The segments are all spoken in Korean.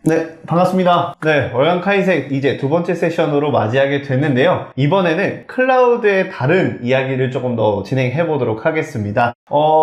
네, 반갑습니다. 네, 월간 카이색 이제 두 번째 세션으로 맞이하게 됐는데요. 이번에는 클라우드의 다른 이야기를 조금 더 진행해 보도록 하겠습니다.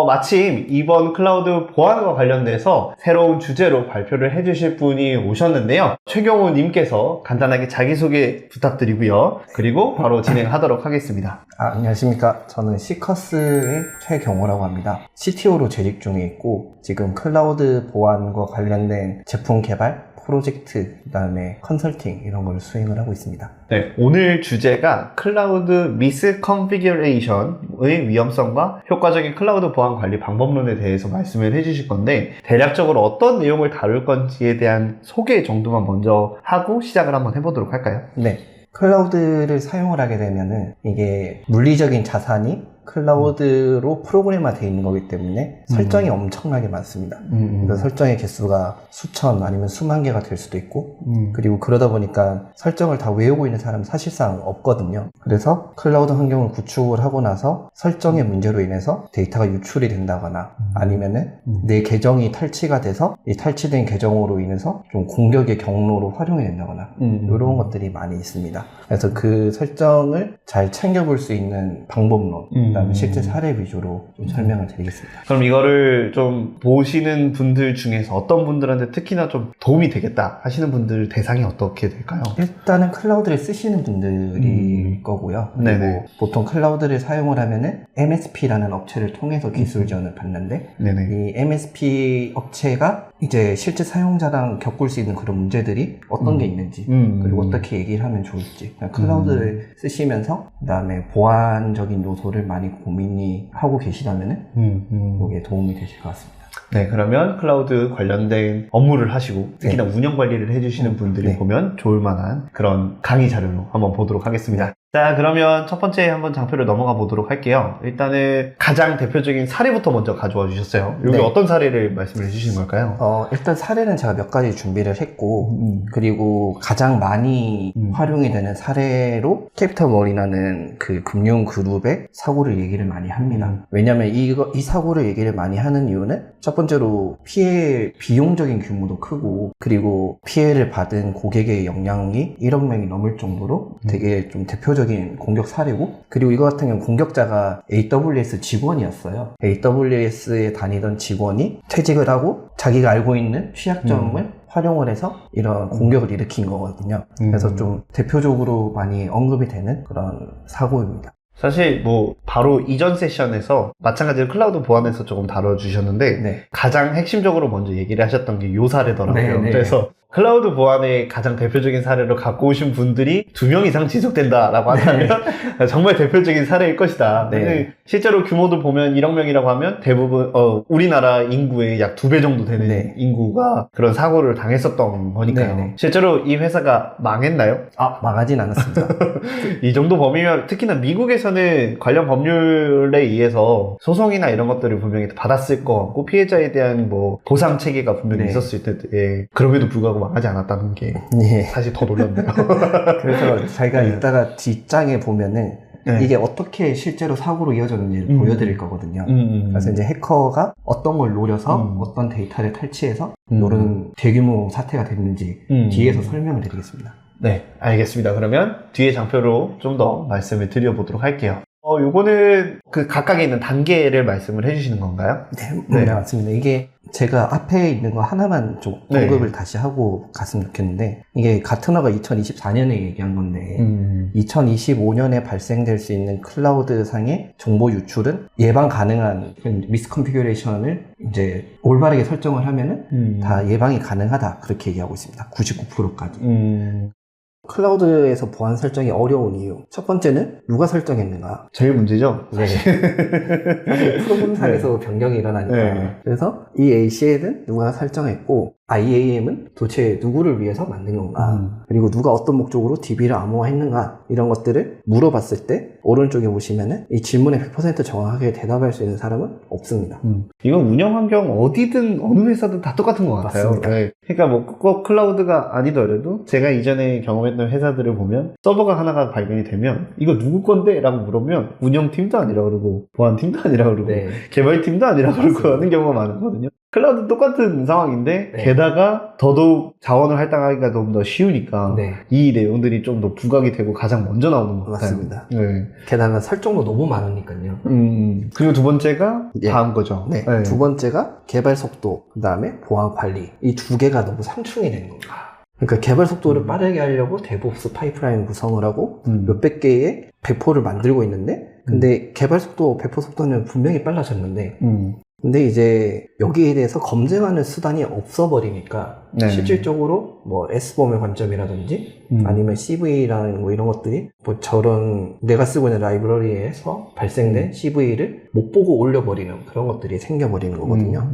마침 이번 클라우드 보안과 관련돼서 새로운 주제로 발표를 해주실 분이 오셨는데요. 최경호 님께서 간단하게 자기소개 부탁드리고요. 그리고 바로 진행하도록 하겠습니다. 안녕하십니까. 저는 시커스의 최경호라고 합니다. CTO로 재직 중에 있고 지금 클라우드 보안과 관련된 제품 개발, 프로젝트, 그 다음에 컨설팅 이런 걸 수행을 하고 있습니다. 네, 오늘 주제가 클라우드 미스컨피규레이션의 위험성과 효과적인 클라우드 보안 관리 방법론에 대해서 말씀을 해주실 건데, 대략적으로 어떤 내용을 다룰 건지에 대한 소개 정도만 먼저 하고 시작을 한번 해보도록 할까요? 네. 클라우드를 사용을 하게 되면은 이게 물리적인 자산이 클라우드로 프로그램화 되어 있는 거기 때문에 설정이 엄청나게 많습니다. 그러니까 설정의 개수가 수천 아니면 수만 개가 될 수도 있고 그리고 그러다 보니까 설정을 다 외우고 있는 사람은 사실상 없거든요. 그래서 클라우드 환경을 구축을 하고 나서 설정의 문제로 인해서 데이터가 유출이 된다거나 아니면은 내 계정이 탈취가 돼서 이 탈취된 계정으로 인해서 좀 공격의 경로로 활용이 된다거나 이런 것들이 많이 있습니다. 그래서 그 설정을 잘 챙겨볼 수 있는 방법론, 그다음에 실제 사례 위주로 좀 설명을 드리겠습니다. 그럼 이거를 좀 보시는 분들 중에서 어떤 분들한테 특히나 좀 도움이 되겠다 하시는 분들 대상이 어떻게 될까요? 일단은 클라우드를 쓰시는 분들일 거고요. 그리고 네네. 보통 클라우드를 사용을 하면은 MSP라는 업체를 통해서 기술 지원을 받는데 네네. 이 MSP 업체가 이제 실제 사용자랑 겪을 수 있는 그런 문제들이 어떤 게 있는지 그리고 어떻게 얘기를 하면 좋을지 클라우드를 쓰시면서 그다음에 보안적인 요소를 많이 고민이 하고 계시다면은 이게 도움이 되실 것 같습니다. 네, 그러면 클라우드 관련된 업무를 하시고 특히나 운영 관리를 해주시는 분들이 보면 좋을 만한 그런 강의 자료로 한번 보도록 하겠습니다. 자, 그러면 첫 번째 한번 장표를 넘어가 보도록 할게요. 일단은 가장 대표적인 사례부터 먼저 가져와 주셨어요. 여기 어떤 사례를 말씀을 해주시는 걸까요? 일단 사례는 제가 몇 가지 준비를 했고 그리고 가장 많이 활용이 되는 사례로 캐피털원이라는 그 금융 그룹의 사고를 얘기를 많이 합니다. 왜냐면 이 사고를 얘기를 많이 하는 이유는 첫 번째로 피해 비용적인 규모도 크고 그리고 피해를 받은 고객의 역량이 1억 명이 넘을 정도로 되게 좀 대표적인 공격 사례고 그리고 이거 같은 경우는 공격자가 AWS 직원이었어요. AWS에 다니던 직원이 퇴직을 하고 자기가 알고 있는 취약점을 활용을 해서 이런 공격을 일으킨 거거든요. 그래서 좀 대표적으로 많이 언급이 되는 그런 사고입니다. 사실 뭐 바로 이전 세션에서 마찬가지로 클라우드 보안에서 조금 다뤄주셨는데 가장 핵심적으로 먼저 얘기를 하셨던 게 요 사례더라고요. 그래서 클라우드 보안의 가장 대표적인 사례로 갖고 오신 분들이 2명 이상 지속된다라고 한다면 정말 대표적인 사례일 것이다. 실제로 규모도 보면 1억 명이라고 하면 대부분 우리나라 인구의 약 2배 정도 되는 인구가 그런 사고를 당했었던 거니까요. 실제로 이 회사가 망했나요? 망하진 않았습니다. 이 정도 범위면 특히나 미국에서는 관련 법률에 의해서 소송이나 이런 것들을 분명히 받았을 것 같고 피해자에 대한 뭐 보상 체계가 분명히 있었을 텐데 그럼에도 불구하고 망하지 않았다는 게 사실 더 놀랍네요. 그래서 저희가 이따가 뒷장에 보면은 이게 어떻게 실제로 사고로 이어졌는지를 보여드릴 거거든요. 그래서 이제 해커가 어떤 걸 노려서 어떤 데이터를 탈취해서 이런 대규모 사태가 됐는지 뒤에서 설명을 드리겠습니다. 네, 알겠습니다. 그러면 뒤에 장표로 좀 더 말씀을 드려보도록 할게요. 요거는 그 각각에 있는 단계를 말씀을 해주시는 건가요? 네, 맞습니다. 이게 제가 앞에 있는 거 하나만 좀 언급을 다시 하고 갔으면 좋겠는데 이게 가트너가 2024년에 얘기한 건데 2025년에 발생될 수 있는 클라우드 상의 정보 유출은 예방 가능한 미스컨피규레이션을 이제 올바르게 설정을 하면은 다 예방이 가능하다 그렇게 얘기하고 있습니다. 99%까지. 클라우드에서 보안 설정이 어려운 이유 첫 번째는 누가 설정했는가 제일 문제죠? 사실 프로그램상에서 변경이 일어나니까 그래서 이 ACL은 누가 설정했고 IAM은 도대체 누구를 위해서 만든 건가 그리고 누가 어떤 목적으로 DB를 암호화했는가 이런 것들을 물어봤을 때 오른쪽에 보시면은 이 질문에 100% 정확하게 대답할 수 있는 사람은 없습니다. 이건 운영 환경 어디든 어느 회사든 다 똑같은 것 같아요. 그러니까 뭐 꼭 클라우드가 아니더라도 제가 이전에 경험했던 회사들을 보면 서버가 하나가 발견이 되면 이거 누구 건데? 라고 물으면 운영팀도 아니라 그러고 보안팀도 아니라 그러고 개발팀도 아니라 그러고 하는 경우가 많거든요. 클라우드 똑같은 상황인데 네. 게다가 더더욱 자원을 할당하기가 너무 더 쉬우니까 네. 이 내용들이 좀 더 부각이 되고 가장 먼저 나오는 것 같아요. 맞습니다. 네. 게다가 설정도 너무 많으니까요. 그리고 두 번째가 예. 다음 거죠. 네. 두 번째가 개발 속도, 그 다음에 보안 관리. 이 두 개가 너무 상충이 되는 겁니다. 그러니까 개발 속도를 빠르게 하려고 데브옵스 파이프라인 구성을 하고 몇백 개의 배포를 만들고 있는데, 근데 개발 속도, 배포 속도는 분명히 빨라졌는데, 근데 이제 여기에 대해서 검증하는 수단이 없어버리니까 네. 실질적으로 뭐 S범의 관점이라든지 아니면 CV라는 뭐 이런 것들이 뭐 저런 내가 쓰고 있는 라이브러리에서 발생된 CV를 못 보고 올려버리는 그런 것들이 생겨버리는 거거든요.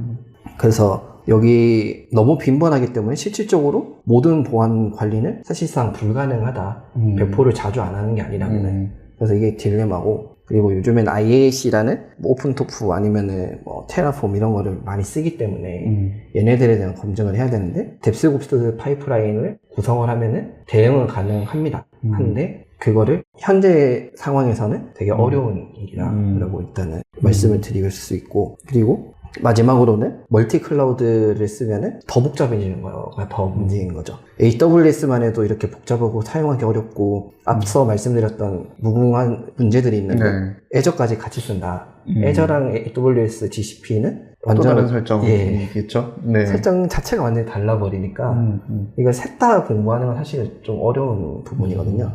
그래서 여기 너무 빈번하기 때문에 실질적으로 모든 보안 관리는 사실상 불가능하다. 배포를 자주 안 하는 게 아니라면은. 그래서 이게 딜레마고, 그리고 요즘엔 IAC라는 뭐 오픈토프 아니면은 뭐 테라폼 이런 거를 많이 쓰기 때문에 얘네들에 대한 검증을 해야 되는데, 뎁스옵스 파이프라인을 구성을 하면은 대응은 가능합니다. 한데 그거를 현재 상황에서는 되게 어려운 일이라고 일단은 말씀을 드릴 수 있고, 그리고 마지막으로는 멀티 클라우드를 쓰면은 더 복잡해지는 거가 더 문제인 거죠. AWS만 해도 이렇게 복잡하고 사용하기 어렵고 앞서 말씀드렸던 무궁한 문제들이 있는데 애저까지 같이 쓴다. 애저랑 AWS GCP는 또 다른 설정이겠죠. 네. 설정 자체가 완전히 달라버리니까 이걸 셋 다 공부하는 건 사실 좀 어려운 부분이거든요.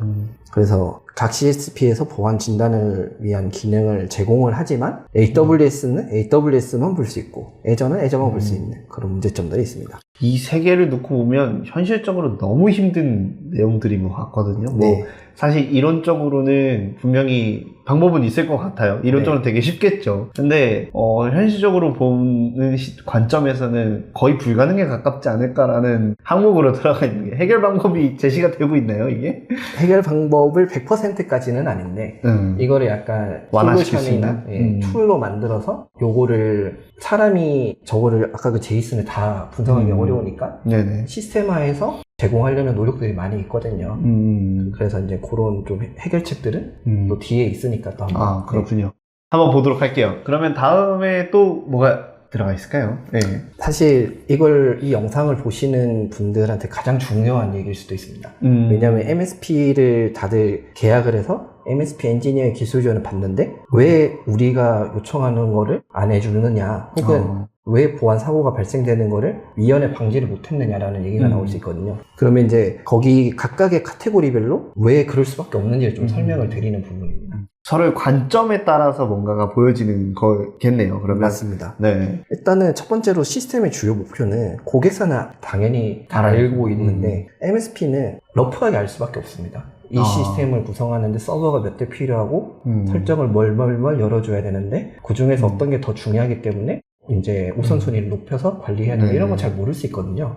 그래서 각 CSP에서 보안 진단을 위한 기능을 제공을 하지만 AWS는 AWS만 볼 수 있고 애저는 애저만 볼 수 있는 그런 문제점들이 있습니다. 이 세 개를 놓고 보면 현실적으로 너무 힘든 내용들인 것 같거든요. 뭐 사실 이론적으로는 분명히 방법은 있을 것 같아요. 이론적으로 되게 쉽겠죠. 근데 현실적으로 보는 관점에서는 거의 불가능에 가깝지 않을까라는 항목으로 들어가 있는 게, 해결 방법이 제시가 되고 있나요, 이게? 해결 방법을 100%까지는 아닌데 이거를 약간 완화시킬 수 있는 툴로 만들어서 요거를 사람이 저거를 아까 그 제이슨을 다 분석하기 어려우니까 시스템화해서 제공하려는 노력들이 많이 있거든요. 그래서 이제 그런 좀 해결책들은 또 뒤에 있으니까 또 한번. 그렇군요. 한번 보도록 할게요. 그러면 다음에 또 뭐가 들어가 있을까요? 네. 사실 이 영상을 보시는 분들한테 가장 중요한 얘기일 수도 있습니다. 왜냐하면 MSP를 다들 계약을 해서 MSP 엔지니어의 기술 지원을 받는데 왜 우리가 요청하는 거를 안 해주느냐, 혹은 왜 보안 사고가 발생되는 거를 미연에 방지를 못했느냐라는 얘기가 나올 수 있거든요. 그러면 이제 거기 각각의 카테고리별로 왜 그럴 수밖에 없는지를 좀 설명을 드리는 부분입니다. 서로의 관점에 따라서 뭔가가 보여지는 거겠네요, 그러면. 맞습니다. 네. 일단은 첫 번째로 시스템의 주요 목표는 고객사는 당연히 다 알고 있는데 MSP는 러프하게 알 수밖에 없습니다. 이 시스템을 구성하는데 서버가 몇 대 필요하고 설정을 뭘 열어줘야 되는데 그 중에서 어떤 게 더 중요하기 때문에 이제 우선순위를 높여서 관리해야 되고 이런 건 잘 모를 수 있거든요.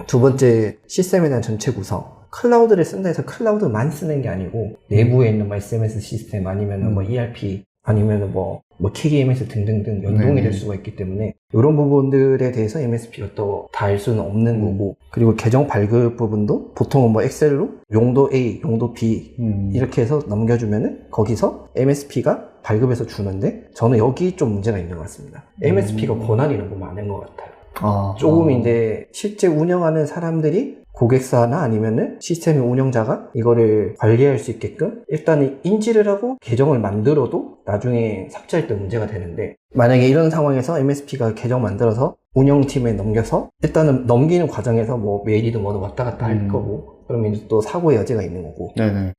두 번째, 시스템에 대한 전체 구성. 클라우드를 쓴다 해서 클라우드만 쓰는 게 아니고 내부에 있는 뭐 SMS 시스템 아니면 뭐 ERP 아니면 뭐 KDMS 등등등 연동이 될 수가 있기 때문에 이런 부분들에 대해서 MSP가 또 다 알 수는 없는 거고, 그리고 계정 발급 부분도 보통은 뭐 엑셀로 용도 A, 용도 B 이렇게 해서 넘겨주면은 거기서 MSP가 발급해서 주는데 저는 여기 좀 문제가 있는 것 같습니다. MSP가 권한이 너무 많은 것 같아요. 조금 이제 실제 운영하는 사람들이 고객사나 아니면은 시스템의 운영자가 이거를 관리할 수 있게끔 일단 인지를 하고 계정을 만들어도 나중에 삭제할 때 문제가 되는데, 만약에 이런 상황에서 MSP가 계정 만들어서 운영팀에 넘겨서 일단은 넘기는 과정에서 뭐 메일이든 뭐든 왔다 갔다 할 거고, 그러면 이제 또 사고의 여지가 있는 거고,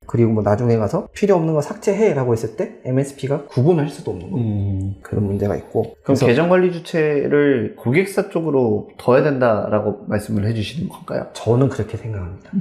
그리고 뭐 나중에 가서 필요 없는 거 삭제해 라고 했을 때 MSP가 구분할 수도 없는 거고, 그런 문제가 있고. 그럼 계정 관리 주체를 고객사 쪽으로 둬야 된다라고 말씀을 해주시는 건가요? 저는 그렇게 생각합니다.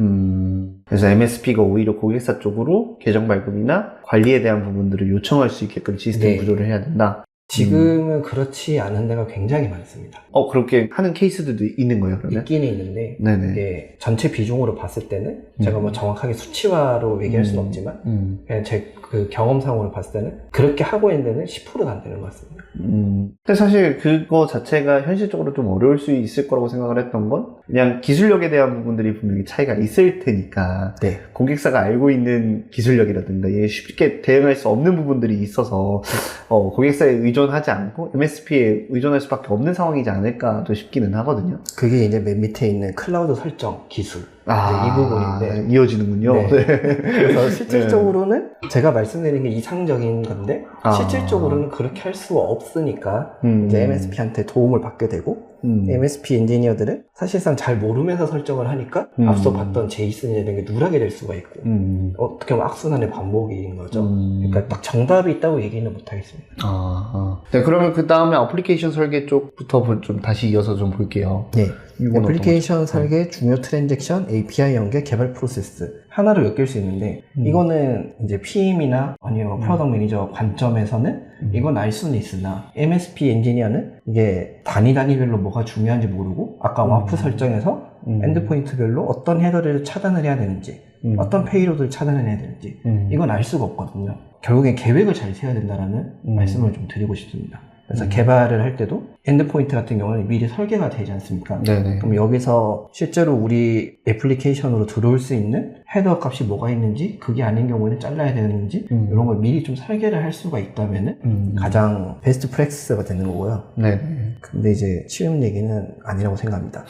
그래서 MSP가 오히려 고객사 쪽으로 계정 발급이나 관리에 대한 부분들을 요청할 수 있게끔 시스템 구조를 해야 된다. 지금은 그렇지 않은 데가 굉장히 많습니다. 그렇게 하는 케이스들도 있는 거예요, 그러면? 있기는 있는데, 이게 전체 비중으로 봤을 때는 제가 뭐 정확하게 수치화로 얘기할 수는 없지만, 그냥 제 그 경험상으로 봤을 때는 그렇게 하고 있는 데는 10%도 안 되는 것 같습니다. 근데 사실 그거 자체가 현실적으로 좀 어려울 수 있을 거라고 생각을 했던 건, 그냥 기술력에 대한 부분들이 분명히 차이가 있을 테니까 네. 고객사가 알고 있는 기술력이라든가 이게 쉽게 대응할 수 없는 부분들이 있어서 고객사에 의존하지 않고 MSP에 의존할 수밖에 없는 상황이지 않을까도 싶기는 하거든요. 그게 이제 맨 밑에 있는 클라우드 설정 기술 이 부분인데 이어지는군요. 네. 네. 그래서 실질적으로는 제가 말씀드린 게 이상적인 건데 실질적으로는 그렇게 할 수가 없으니까 이제 MSP한테 도움을 받게 되고 MSP 엔지니어들은 사실상 잘 모르면서 설정을 하니까 앞서 봤던 제이슨이라는 게 누락이 될 수가 있고 어떻게 보면 악순환의 반복인 거죠. 그러니까 딱 정답이 있다고 얘기는 못하겠습니다. 네, 그러면 그 다음에 어플리케이션 설계 쪽부터 좀 다시 이어서 좀 볼게요. 네. 애플리케이션 설계, 중요 트랜잭션, API 연계, 개발 프로세스 하나로 엮일 수 있는데 이거는 이제 PM이나 아니면 프로덕트 매니저 관점에서는 이건 알 수는 있으나 MSP 엔지니어는 이게 단위별로 뭐가 중요한지 모르고 아까 와프 설정에서 엔드포인트별로 어떤 헤더를 차단을 해야 되는지 어떤 페이로드를 차단을 해야 되는지 이건 알 수가 없거든요. 결국엔 계획을 잘 세워야 된다는 말씀을 좀 드리고 싶습니다. 그래서 개발을 할 때도 엔드포인트 같은 경우는 미리 설계가 되지 않습니까? 네네. 그럼 여기서 실제로 우리 애플리케이션으로 들어올 수 있는 헤더 값이 뭐가 있는지 그게 아닌 경우에는 잘라야 되는지 이런 걸 미리 좀 설계를 할 수가 있다면 가장 베스트 프랙티스가 되는 거고요. 네. 근데 이제 쉬운 얘기는 아니라고 생각합니다.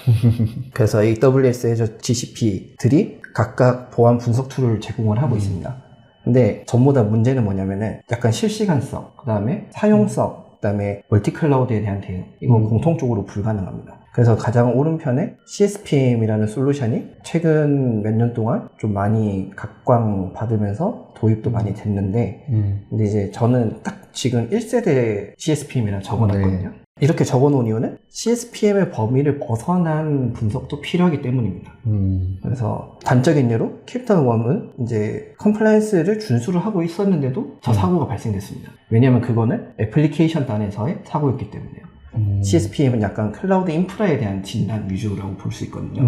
그래서 AWS, Azure, GCP들이 각각 보안 분석 툴을 제공을 하고 있습니다. 근데 전보다 문제는 뭐냐면은 약간 실시간성, 그 다음에 사용성, 그 다음에 멀티클라우드에 대한 대응 이건 공통적으로 불가능합니다. 그래서 가장 오른편에 CSPM이라는 솔루션이 최근 몇 년 동안 좀 많이 각광받으면서 도입도 많이 됐는데 근데 이제 저는 딱 지금 1세대 CSPM이라 적어놨거든요. 네. 이렇게 적어놓은 이유는 CSPM의 범위를 벗어난 분석도 필요하기 때문입니다. 그래서 단적인 예로 캡틴 웜은 이제 컴플라이언스를 준수를 하고 있었는데도 저 사고가 발생됐습니다. 왜냐하면 그거는 애플리케이션 단에서의 사고였기 때문에요. CSPM은 약간 클라우드 인프라에 대한 진단 위주라고 볼 수 있거든요.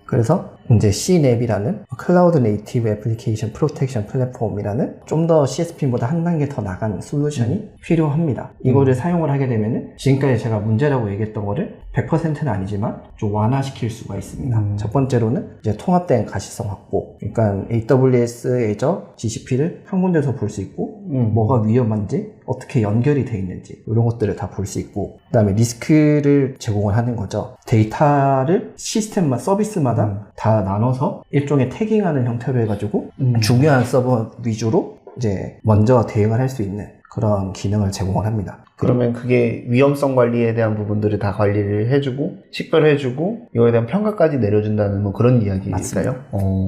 그래서 이제 CNAP이라는 클라우드 네이티브 애플리케이션 프로텍션 플랫폼이라는 좀 더 CSP보다 한 단계 더 나간 솔루션이 필요합니다. 이거를 사용을 하게 되면은 지금까지 제가 문제라고 얘기했던 거를 100%는 아니지만 좀 완화시킬 수가 있습니다. 첫 번째로는 이제 통합된 가시성 확보. 그러니까 AWS, Azure, GCP를 한 군데서 볼 수 있고 뭐가 위험한지 어떻게 연결이 돼 있는지 이런 것들을 다 볼 수 있고 그 다음에 리스크를 제공을 하는 거죠. 데이터를 시스템마다 서비스마다 다 나눠서 일종의 태깅하는 형태로 해가지고 중요한 서버 위주로 이제 먼저 대응을 할 수 있는 그런 기능을 제공을 합니다. 그러면 그게 위험성 관리에 대한 부분들을 다 관리를 해주고 식별해주고 이거에 대한 평가까지 내려준다는 뭐 그런 이야기일까요?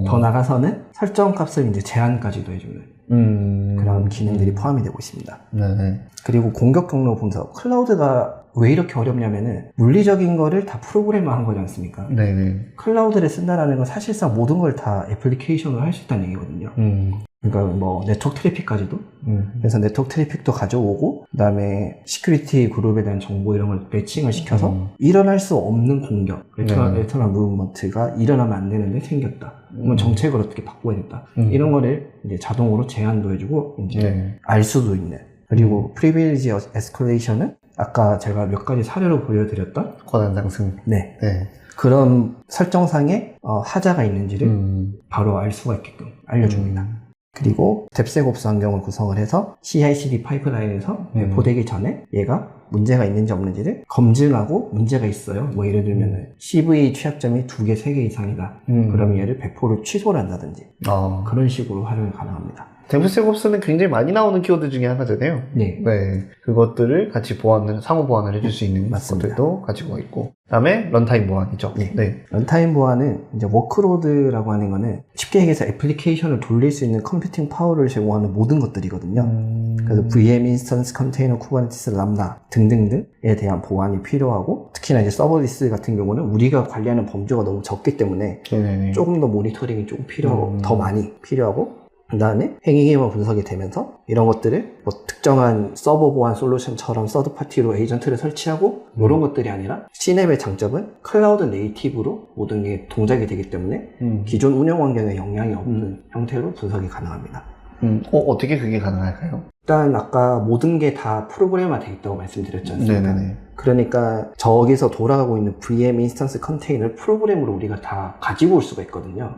더 나가서는 설정 값을 이제 제한까지도 해주는 그런 기능들이 포함이 되고 있습니다. 네네. 그리고 공격 경로 분석. 클라우드가 왜 이렇게 어렵냐면은 물리적인 거를 다 프로그램화한 거지 않습니까? 네네. 클라우드를 쓴다라는 건 사실상 모든 걸 다 애플리케이션으로 할 수 있다는 얘기거든요. 그러니까 뭐 네트워크 트래픽까지도 그래서 네트워크 트래픽도 가져오고 그 다음에 시큐리티 그룹에 대한 정보 이런 걸 매칭을 시켜서 일어날 수 없는 공격 레터럴 무브먼트가 일어나면 안 되는데 생겼다. 그러면 정책을 어떻게 바꿔야겠다. 이런 거를 이제 자동으로 제한도 해주고 이제 알 수도 있는. 그리고 프리빌리지 에스컬레이션은 아까 제가 몇 가지 사례로 보여드렸던 권한 상승. 네. 그런 설정상에 하자가 있는지를 바로 알 수가 있게끔 알려줍니다. 그리고 뎁스옵스 환경을 구성을 해서 CI/CD 파이프라인에서 배포되기 전에 얘가 문제가 있는지 없는지를 검증하고 문제가 있어요. 뭐 예를 들면 CV 취약점이 2개, 3개 이상이다. 그러면 얘를 배포를 취소를 한다든지 그런 식으로 활용이 가능합니다. 데브스옵스는 굉장히 많이 나오는 키워드 중에 하나잖아요. 네. 그것들을 같이 상호 보완을 해줄 수 있는 맞습니다. 것들도 가지고 있고. 그 다음에 런타임 보완이죠. 네. 런타임 보완은 이제 워크로드라고 하는 거는 쉽게 얘기해서 애플리케이션을 돌릴 수 있는 컴퓨팅 파워를 제공하는 모든 것들이거든요. 그래서 VM, 인스턴스, 컨테이너, 쿠버네티스, 람다 등등등에 대한 보완이 필요하고 특히나 이제 서버리스 같은 경우는 우리가 관리하는 범주가 너무 적기 때문에 조금 더 모니터링이 좀 필요하고 더 많이 필요하고 그 다음에 행위기만 분석이 되면서 이런 것들을 뭐 특정한 서버 보안 솔루션처럼 서드파티로 에이전트를 설치하고 이런 것들이 아니라 CNAP의 장점은 클라우드 네이티브로 모든 게 동작이 되기 때문에 기존 운영 환경에 영향이 없는 형태로 분석이 가능합니다. 어떻게 그게 가능할까요? 일단 아까 모든 게 다 프로그램화 돼 있다고 말씀드렸지 않습니까? 네네네. 그러니까 저기서 돌아가고 있는 VM 인스턴스 컨테이너를 프로그램으로 우리가 다 가지고 올 수가 있거든요.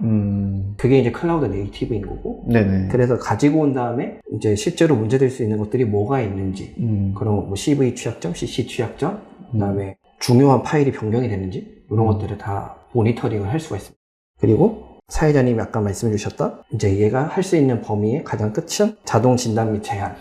그게 이제 클라우드 네이티브인 거고. 네네. 그래서 가지고 온 다음에 이제 실제로 문제될 수 있는 것들이 뭐가 있는지, 그런 뭐 CV 취약점, CC 취약점, 그다음에 중요한 파일이 변경이 됐는지 이런 것들을 다 모니터링을 할 수가 있습니다. 그리고 사회자님이 아까 말씀해 주셨던 이제 얘가 할 수 있는 범위의 가장 끝은 자동 진단 및 제한,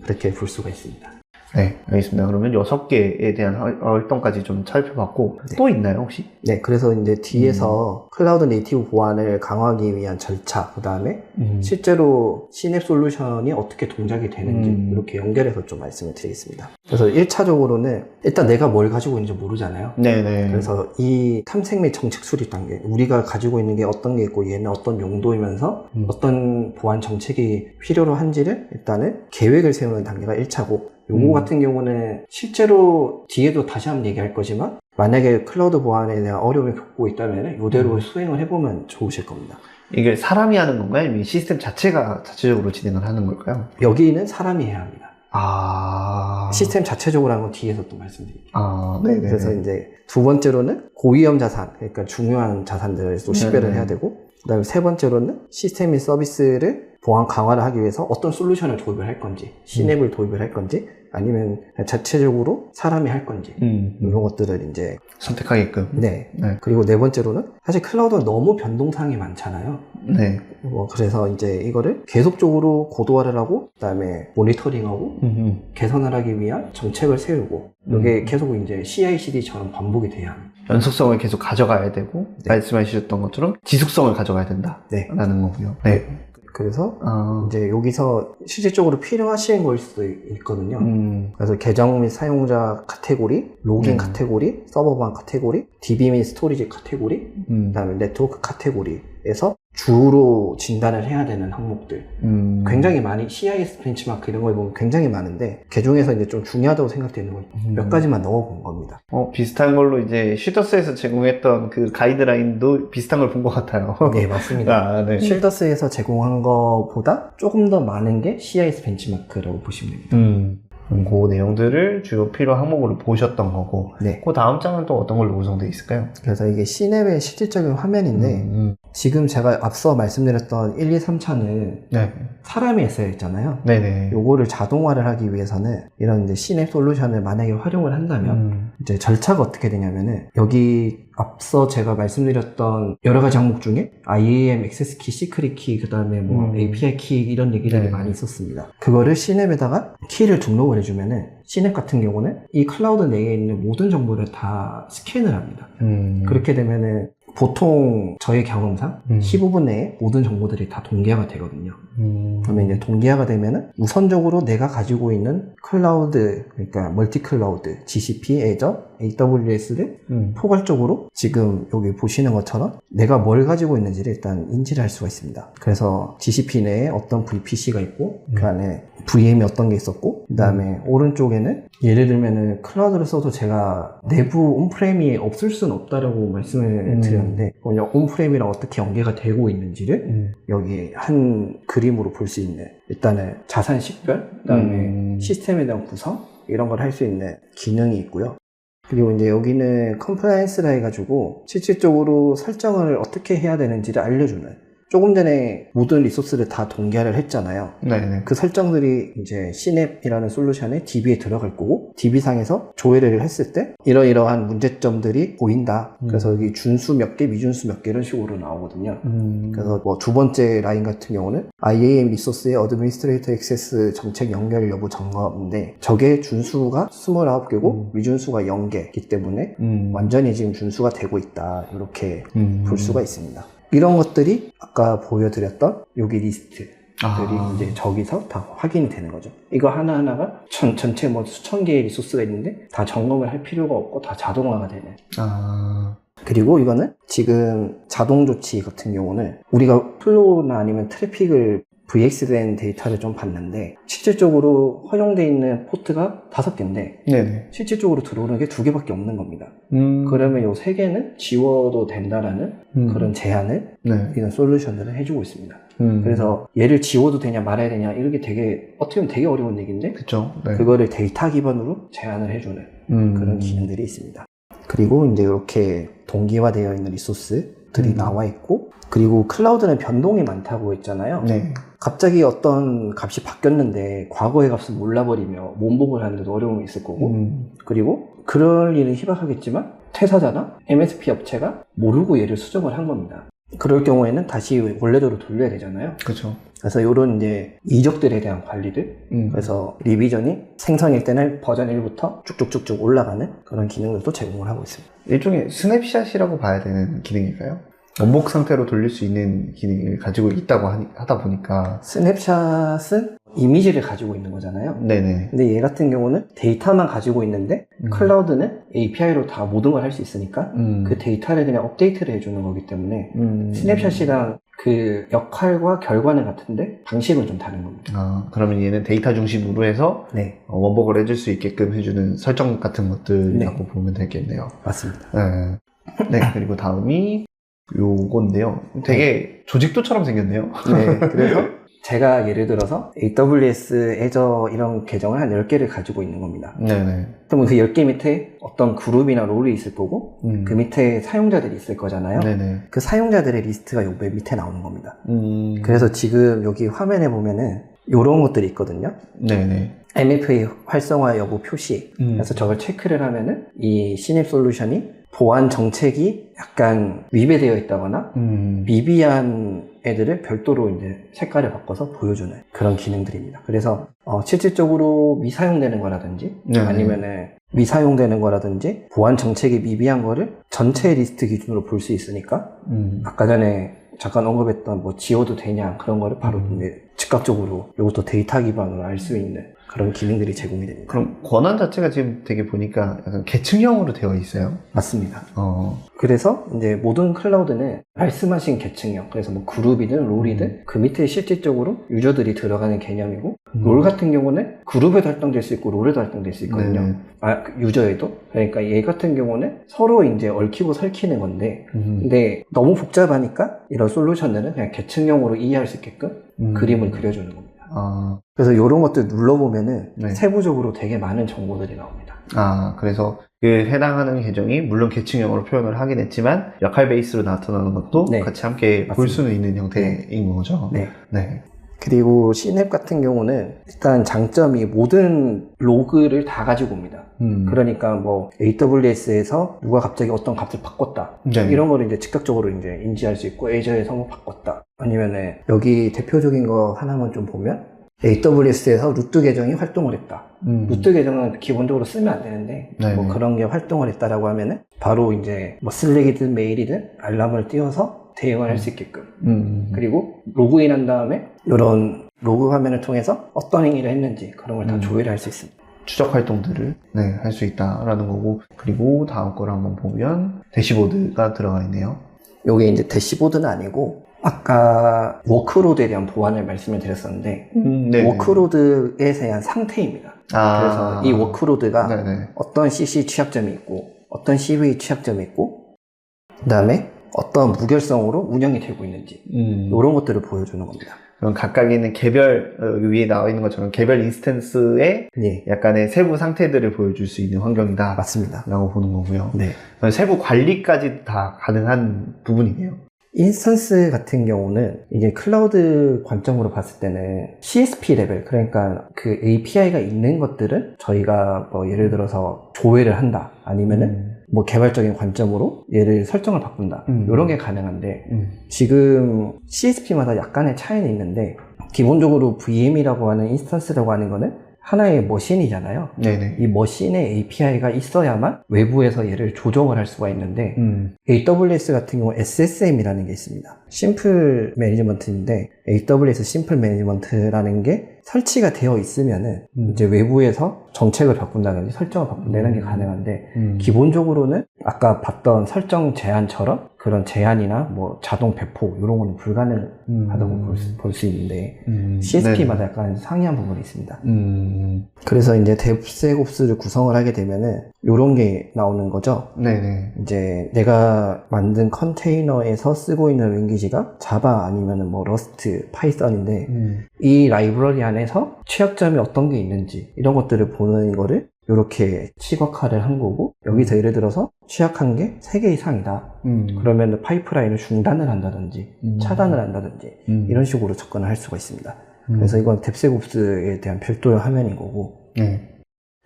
그렇게 볼 수가 있습니다. 네, 알겠습니다. 그러면 6개에 대한 활동까지 좀 살펴봤고, 네. 또 있나요, 혹시? 네, 그래서 이제 뒤에서 클라우드 네이티브 보안을 강화하기 위한 절차, 그 다음에 실제로 시냅 솔루션이 어떻게 동작이 되는지 이렇게 연결해서 좀 말씀을 드리겠습니다. 그래서 1차적으로는 일단 내가 뭘 가지고 있는지 모르잖아요. 네네. 그래서 이 탐색 및 정책 수립 단계, 우리가 가지고 있는 게 어떤 게 있고 얘는 어떤 용도이면서 어떤 보안 정책이 필요로 한지를 일단은 계획을 세우는 단계가 1차고, 요거 같은 경우는 실제로 뒤에도 다시 한번 얘기할 거지만 만약에 클라우드 보안에 대한 어려움을 겪고 있다면 이대로 수행을 해보면 좋으실 겁니다. 이게 사람이 하는 건가요? 아니면 시스템 자체가 자체적으로 진행을 하는 걸까요? 여기는 사람이 해야 합니다. 아. 시스템 자체적으로 하는 건 뒤에서 또 말씀드릴게요. 아, 네네. 그래서 이제 두 번째로는 고위험 자산, 그러니까 중요한 자산들을 또 식별을 해야 되고, 그 다음에 세 번째로는 시스템 및 서비스를 보안 강화를 하기 위해서 어떤 솔루션을 도입을 할 건지, 시냅을 도입을 할 건지, 아니면 자체적으로 사람이 할 건지, 이런 것들을 이제 선택하게끔. 네. 그리고 네 번째로는 사실 클라우드는 너무 변동사항이 많잖아요. 네. 그래서 이제 이거를 계속적으로 고도화를 하고, 그 다음에 모니터링하고, 개선을 하기 위한 정책을 세우고, 이게 계속 이제 CI/CD처럼 반복이 돼야 합니다. 연속성을 계속 가져가야 되고, 네. 말씀하셨던 것처럼 지속성을 가져가야 된다. 네. 라는 거고요. 네. 그래서 이제 여기서 실질적으로 필요하신 걸 수도 있거든요. 그래서 계정 및 사용자 카테고리, 로깅 카테고리, 서버 보안 카테고리, DB 및 스토리지 카테고리, 그다음에 네트워크 카테고리에서 주로 진단을 해야 되는 항목들 굉장히 많이, CIS 벤치마크 이런 걸 보면 굉장히 많은데 그 중에서 이제 좀 중요하다고 생각되는 걸 몇 가지만 넣어본 겁니다. 비슷한 걸로 이제 쉴더스에서 제공했던 그 가이드라인도 비슷한 걸 본 것 같아요. 네, 맞습니다. 네. 쉴더스에서 제공한 것보다 조금 더 많은 게 CIS 벤치마크라고 보시면 됩니다. 그 내용들을 주요 필요 항목으로 보셨던 거고, 네. 그 다음 장은 또 어떤 걸로 구성되어 있을까요? 그래서 이게 시냅의 실질적인 화면인데 지금 제가 앞서 말씀드렸던 1, 2, 3차는 네. 사람이 했어야 했잖아요. 네네. 요거를 자동화를 하기 위해서는 이런 이제 시냅 솔루션을 만약에 활용을 한다면 이제 절차가 어떻게 되냐면은 여기 앞서 제가 말씀드렸던 여러 가지 항목 중에 IAM, 액세스 키, 시크릿 키, 그 다음에 뭐 API 키 이런 얘기들이 네. 많이 있었습니다. 그거를 시냅에다가 키를 등록을 해주면은 시냅 같은 경우는 이 클라우드 내에 있는 모든 정보를 다 스캔을 합니다. 그렇게 되면은 보통 저의 경험상 15분 내에 모든 정보들이 다 동기화가 되거든요. 그러면 이제 동기화가 되면은 우선적으로 내가 가지고 있는 클라우드, 그러니까 멀티 클라우드, GCP, Azure, AWS를 포괄적으로 지금 여기 보시는 것처럼 내가 뭘 가지고 있는지를 일단 인지를 할 수가 있습니다. 그래서 GCP 내에 어떤 VPC가 있고 그 안에 VM이 어떤 게 있었고, 그 다음에 오른쪽에는 예를 들면은 클라우드를 써도 제가 내부 온프레임이 없을 수는 없다라고 말씀을 드렸는데, 온프레임이랑 어떻게 연계가 되고 있는지를 여기 한 그림으로 볼 수 있는, 일단은 자산 식별, 그 다음에 시스템에 대한 구성, 이런 걸 할 수 있는 기능이 있고요. 그리고 이제 여기는 컴플라이언스라 해가지고 실질적으로 설정을 어떻게 해야 되는지를 알려주는, 조금 전에 모든 리소스를 다 동기화를 했잖아요. 네네. 그 설정들이 이제 시냅이라는 솔루션의 DB에 들어갈 거고, DB상에서 조회를 했을 때 이러이러한 문제점들이 보인다. 그래서 여기 준수 몇 개, 미준수 몇 개 이런 식으로 나오거든요. 그래서 뭐 두 번째 라인 같은 경우는 IAM 리소스의 어드미니스트레이터 액세스 정책 연결 여부 점검인데, 저게 준수가 29개고 미준수가 0개이기 때문에 완전히 지금 준수가 되고 있다, 이렇게 볼 수가 있습니다. 이런 것들이 아까 보여드렸던 여기 리스트들이 이제 저기서 다 확인이 되는 거죠. 이거 하나하나가 전체 뭐 수천 개의 리소스가 있는데 다 점검을 할 필요가 없고 다 자동화가 되는. 그리고 이거는 지금 자동 조치 같은 경우는 우리가 플로우나 아니면 트래픽을 VX된 데이터를 좀 봤는데 실질적으로 허용되어 있는 포트가 5개인데 네네. 실질적으로 들어오는 게 2개밖에 없는 겁니다. 그러면 요 3개는 지워도 된다라는 그런 제안을 네. 이런 솔루션들을 해주고 있습니다. 그래서 얘를 지워도 되냐 말아야 되냐 이렇게 되게 어떻게 보면 되게 어려운 얘기인데 그쵸. 네. 그거를 데이터 기반으로 제안을 해주는 그런 기능들이 있습니다. 그리고 이제 이렇게 동기화되어 있는 리소스들이 나와 있고, 그리고 클라우드는 변동이 많다고 했잖아요. 네. 갑자기 어떤 값이 바뀌었는데 과거의 값을 몰라버리며 원복을 하는데도 어려움이 있을 거고, 그리고 그럴 일은 희박하겠지만 퇴사자나 MSP 업체가 모르고 얘를 수정을 한 겁니다. 그럴 경우에는 다시 원래대로 돌려야 되잖아요. 그렇죠. 그래서 이런 이제 이적들에 대한 관리들, 그래서 리비전이 생성일 때는 버전 1부터 쭉쭉쭉쭉 올라가는 그런 기능들도 제공을 하고 있습니다. 일종의 스냅샷이라고 봐야 되는 기능일까요? 원복 상태로 돌릴 수 있는 기능을 가지고 있다고 하다 보니까. 스냅샷은 이미지를 가지고 있는 거잖아요. 네네. 근데 얘 같은 경우는 데이터만 가지고 있는데 클라우드는 API로 다 모든 걸 할 수 있으니까 그 데이터를 그냥 업데이트를 해주는 거기 때문에 스냅샷이랑 그 역할과 결과는 같은데 방식은 좀 다른 겁니다. 아, 그러면 얘는 데이터 중심으로 해서 네. 원복을 해줄 수 있게끔 해주는 설정 같은 것들이라고 네. 보면 되겠네요. 맞습니다. 네. 네, 그리고 다음이 요건데요. 되게 조직도처럼 생겼네요. 네, 그래서 제가 예를 들어서 AWS, Azure 이런 계정을 한 10개를 가지고 있는 겁니다. 네네. 그러면 그 10개 밑에 어떤 그룹이나 롤이 있을 거고 그 밑에 사용자들이 있을 거잖아요. 네네. 그 사용자들의 리스트가 요 맨 밑에 나오는 겁니다. 그래서 지금 여기 화면에 보면은 요런 것들이 있거든요. 네네. MFA 활성화 여부 표시. 그래서 저걸 체크를 하면은 이 시냅 솔루션이 보안 정책이 약간 위배되어 있다거나 미비한 애들을 별도로 이제 색깔을 바꿔서 보여주는 그런 기능들입니다. 그래서 실질적으로 미사용되는 거라든지 아니면은 미사용되는 거라든지 보안 정책이 미비한 거를 전체 리스트 기준으로 볼 수 있으니까 아까 전에 잠깐 언급했던 뭐 지워도 되냐 그런 거를 바로 이제 즉각적으로 이것도 데이터 기반으로 알 수 있는 그런 기능들이 제공이 됩니다. 그럼 권한 자체가 지금 되게 보니까 약간 계층형으로 되어 있어요? 맞습니다. 그래서 이제 모든 클라우드는 말씀하신 계층형, 그래서 뭐 그룹이든 롤이든 그 밑에 실질적으로 유저들이 들어가는 개념이고, 롤 같은 경우는 그룹에도 활동될 수 있고 롤에도 활동될 수 있거든요. 유저에도. 그러니까 얘 같은 경우는 서로 이제 얽히고 설키는 건데, 근데 너무 복잡하니까 이런 솔루션들은 그냥 계층형으로 이해할 수 있게끔 그림을 그려주는 겁니다. 그래서 이런 것들 눌러보면은 세부적으로 되게 많은 정보들이 나옵니다. 그래서 그 해당하는 계정이 물론 계층형으로 표현을 하긴 했지만 역할 베이스로 나타나는 것도 같이 함께 맞습니다. 볼 수는 있는 형태인 거죠. 네. 그리고 시냅 같은 경우는 일단 장점이 모든 로그를 다 가지고 옵니다. 그러니까 뭐 AWS에서 누가 갑자기 어떤 값을 바꿨다. 이런 거를 이제 즉각적으로 이제 인지할 수 있고, Azure에서 뭐 바꿨다. 아니면은 여기 대표적인 거 하나만 좀 보면 AWS에서 루트 계정이 활동을 했다. 루트 계정은 기본적으로 쓰면 안 되는데 뭐 그런 게 활동을 했다라고 하면은 바로 이제 뭐 슬랙이든 메일이든 알람을 띄워서 대응을 할 수 있게끔. 그리고 로그인한 다음에 이런 로그 화면을 통해서 어떤 행위를 했는지 그런 걸 다 조회를 할 수 있습니다. 추적 활동들을 할 수 있다라는 거고, 그리고 다음 거를 한번 보면 대시보드가 들어가 있네요. 요게 이제 대시보드는 아니고 아까 워크로드에 대한 보안을 말씀을 드렸었는데 워크로드에 대한 상태입니다. 그래서 이 워크로드가 어떤 CC 취약점이 있고 어떤 CV 취약점이 있고 그 다음에 어떤 무결성으로 운영이 되고 있는지 이런 것들을 보여주는 겁니다. 그럼 각각 있는 개별, 위에 나와 있는 것처럼 개별 인스턴스의 약간의 세부 상태들을 보여줄 수 있는 환경이다. 맞습니다. 라고 보는 거고요. 세부 관리까지 다 가능한 부분이네요. 인스턴스 같은 경우는 이제 클라우드 관점으로 봤을 때는 CSP 레벨, 그러니까 그 API가 있는 것들은 저희가 뭐 예를 들어서 조회를 한다, 아니면은 뭐 개발적인 관점으로 얘를 설정을 바꾼다, 이런 게 가능한데 지금 CSP마다 약간의 차이는 있는데 기본적으로 VM이라고 하는 인스턴스라고 하는 거는 하나의 머신이잖아요. 이 머신에 API가 있어야만 외부에서 얘를 조정을 할 수가 있는데 AWS 같은 경우 SSM이라는 게 있습니다. 심플 매니지먼트인데 AWS 심플 매니지먼트라는 게 설치가 되어 있으면은 이제 외부에서 정책을 바꾼다든지 설정을 바꾼다는 게 가능한데 기본적으로는 아까 봤던 설정 제한처럼 그런 제한이나 뭐 자동 배포 이런 거는 불가능하다고 볼 수 있는데 CSP마다 약간 상이한 부분이 있습니다. 그래서 이제 DevSecOps를 구성을 하게 되면은 이런 게 나오는 거죠. 네네. 이제 내가 만든 컨테이너에서 쓰고 있는 랭귀지가 자바 아니면은 뭐 러스트, 파이썬인데 이 라이브러리 안에서 취약점이 어떤 게 있는지 이런 것들을 보는 거를 이렇게 시각화를 한 거고 여기서 예를 들어서 취약한 게 3개 이상이다. 그러면 파이프라인을 중단을 한다든지 차단을 한다든지 이런 식으로 접근을 할 수가 있습니다. 그래서 이건 DevSecOps에 대한 별도의 화면인 거고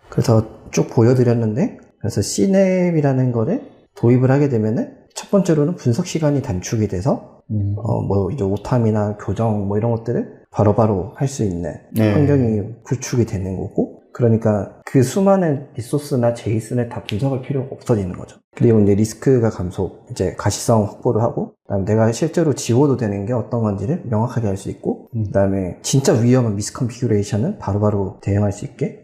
그래서 쭉 보여드렸는데 그래서 CNAP이라는 거를 도입을 하게 되면은 첫 번째로는 분석 시간이 단축이 돼서 뭐 이제 오탐이나 교정 뭐 이런 것들을 바로바로 할 수 있는 환경이 구축이 되는 거고 그러니까 그 수많은 리소스나 제이슨을 다 분석할 필요가 없어지는 거죠. 그리고 이제 리스크가 감소, 이제 가시성 확보를 하고, 그다음에 내가 실제로 지워도 되는 게 어떤 건지를 명확하게 할 수 있고, 그다음에 진짜 위험한 미스컨피규레이션은 바로바로 대응할 수 있게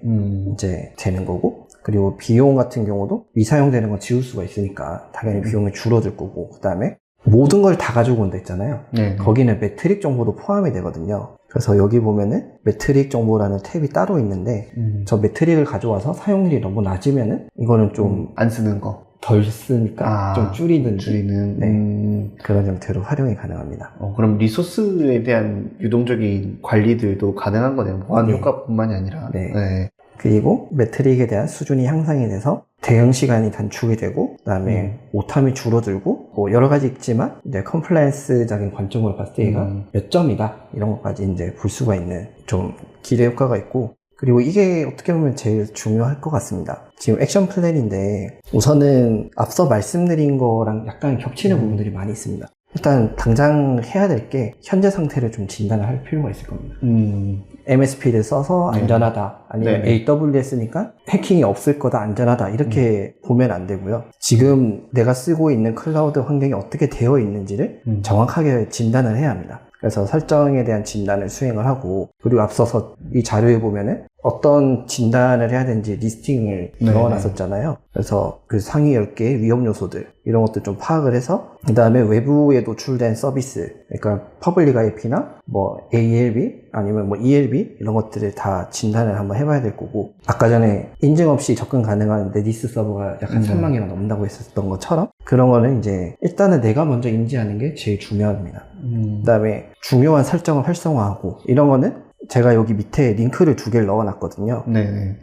이제 되는 거고, 그리고 비용 같은 경우도 미사용되는 건 지울 수가 있으니까 당연히 비용이 줄어들 거고, 그다음에 모든 걸 다 가지고 온다 했잖아요. 거기는 매트릭 정보도 포함이 되거든요. 그래서 여기 보면은 매트릭 정보라는 탭이 따로 있는데 저 매트릭을 가져와서 사용률이 너무 낮으면은 이거는 좀 안 쓰는 거. 덜 쓰니까 좀 줄이는 네. 그런 형태로 활용이 가능합니다. 그럼 리소스에 대한 유동적인 관리들도 가능한 거네요. 보안 효과뿐만이 아니라. 네. 그리고 매트릭에 대한 수준이 향상이 돼서 대응 시간이 단축이 되고 그다음에 오탐이 줄어들고 뭐 여러 가지 있지만 이제 컴플라이언스적인 관점으로 봤을 때 얘가 몇 점이다 이런 것까지 이제 볼 수가 있는 좀 기대 효과가 있고 그리고 이게 어떻게 보면 제일 중요할 것 같습니다. 지금 액션 플랜인데 우선은 앞서 말씀드린 거랑 약간 겹치는 부분들이 많이 있습니다. 일단 당장 해야 될 게 현재 상태를 좀 진단을 할 필요가 있을 겁니다. MSP를 써서 안전하다 아니면 AWS니까 해킹이 없을 거다 안전하다 이렇게 보면 안 되고요. 지금 내가 쓰고 있는 클라우드 환경이 어떻게 되어 있는지를 정확하게 진단을 해야 합니다. 그래서 설정에 대한 진단을 수행을 하고 그리고 앞서서 이 자료에 보면은 어떤 진단을 해야 되는지 리스팅을 넣어놨었잖아요. 그래서 그 상위 10개의 위험 요소들 이런 것들 좀 파악을 해서 그 다음에 외부에 노출된 서비스 그러니까 퍼블릭 IP나 뭐 ALB 아니면 뭐 ELB 이런 것들을 다 진단을 한번 해봐야 될 거고 아까 전에 인증 없이 접근 가능한 레디스 서버가 약 한 3만 개나 넘는다고 했었던 것처럼 그런 거는 이제 일단은 내가 먼저 인지하는 게 제일 중요합니다. 그 다음에 중요한 설정을 활성화하고 이런 거는 제가 여기 밑에 링크를 2개를 넣어놨거든요.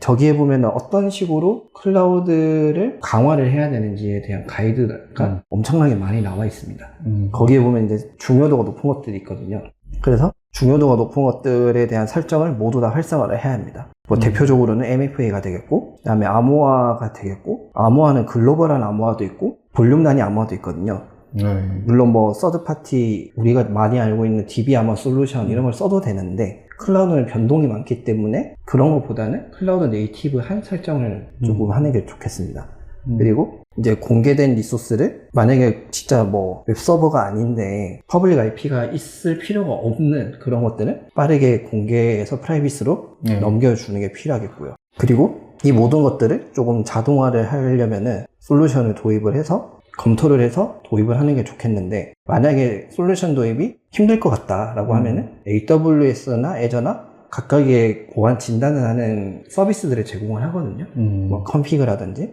저기에 보면 어떤 식으로 클라우드를 강화를 해야 되는지에 대한 가이드가 엄청나게 많이 나와 있습니다. 거기에 보면 이제 중요도가 높은 것들이 있거든요. 그래서 중요도가 높은 것들에 대한 설정을 모두 다 활성화를 해야 합니다. 뭐 대표적으로는 MFA가 되겠고, 그 다음에 암호화가 되겠고, 암호화는 글로벌한 암호화도 있고, 볼륨 단위 암호화도 있거든요. 물론 뭐 서드파티 우리가 많이 알고 있는 DB 암호 솔루션 이런 걸 써도 되는데 클라우드는 변동이 많기 때문에 그런 것보다는 클라우드 네이티브한 설정을 조금 하는 게 좋겠습니다. 그리고 이제 공개된 리소스를 만약에 진짜 뭐 웹서버가 아닌데 퍼블릭 IP가 있을 필요가 없는 그런 것들은 빠르게 공개해서 프라이빗으로 넘겨주는 게 필요하겠고요. 그리고 이 모든 것들을 조금 자동화를 하려면은 솔루션을 도입을 해서 검토를 해서 도입을 하는 게 좋겠는데 만약에 솔루션 도입이 힘들 것 같다라고 하면은 AWS나 애저나 각각의 보안 진단을 하는 서비스들을 제공을 하거든요. 뭐 컨피그라든지.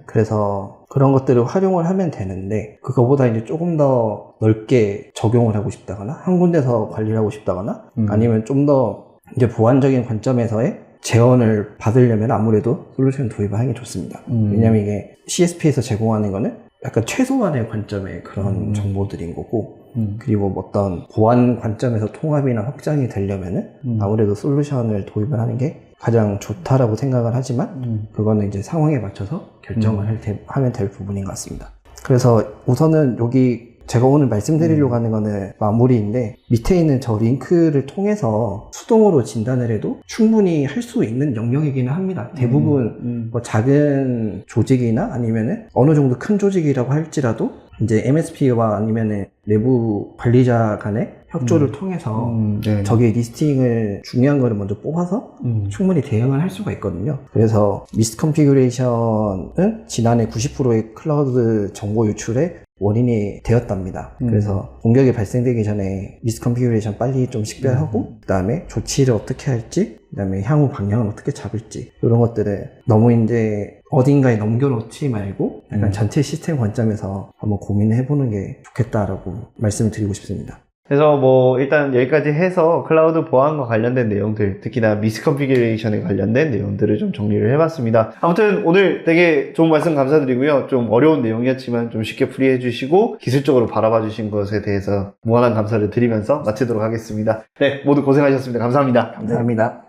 그래서 그런 것들을 활용을 하면 되는데 그거보다 이제 조금 더 넓게 적용을 하고 싶다거나 한 군데서 관리를 하고 싶다거나 아니면 좀 더 이제 보안적인 관점에서의 재원을 받으려면 아무래도 솔루션 도입을 하는 게 좋습니다. 왜냐면 이게 CSP에서 제공하는 거는 약간 최소한의 관점의 그런 정보들인 거고 그리고 어떤 보안 관점에서 통합이나 확장이 되려면은 아무래도 솔루션을 도입을 하는 게 가장 좋다라고 생각을 하지만 그거는 이제 상황에 맞춰서 결정을 하면 될 부분인 것 같습니다. 그래서 우선은 여기 제가 오늘 말씀드리려고 하는 거는 마무리인데 밑에 있는 저 링크를 통해서 수동으로 진단을 해도 충분히 할 수 있는 영역이기는 합니다. 대부분 뭐 작은 조직이나 아니면은 어느 정도 큰 조직이라고 할지라도 이제 MSP와 아니면 내부 관리자 간의 협조를 통해서 네. 적의 리스팅을 중요한 거를 먼저 뽑아서 충분히 대응을 할 수가 있거든요. 그래서 미스컨피규레이션은 지난해 90%의 클라우드 정보 유출에 원인이 되었답니다. 그래서 공격이 발생되기 전에 미스컨피규레이션 빨리 좀 식별하고 그 다음에 조치를 어떻게 할지, 그 다음에 향후 방향을 어떻게 잡을지, 이런 것들을 너무 이제 어딘가에 넘겨놓지 말고 약간 전체 시스템 관점에서 한번 고민을 해보는 게 좋겠다라고 말씀을 드리고 싶습니다. 그래서 뭐 일단 여기까지 해서 클라우드 보안과 관련된 내용들, 특히나 미스컨피규레이션에 관련된 내용들을 좀 정리를 해봤습니다. 아무튼 오늘 되게 좋은 말씀 감사드리고요. 좀 어려운 내용이었지만 좀 쉽게 풀이해 주시고 기술적으로 바라봐 주신 것에 대해서 무한한 감사를 드리면서 마치도록 하겠습니다. 네, 모두 고생하셨습니다. 감사합니다. 감사합니다.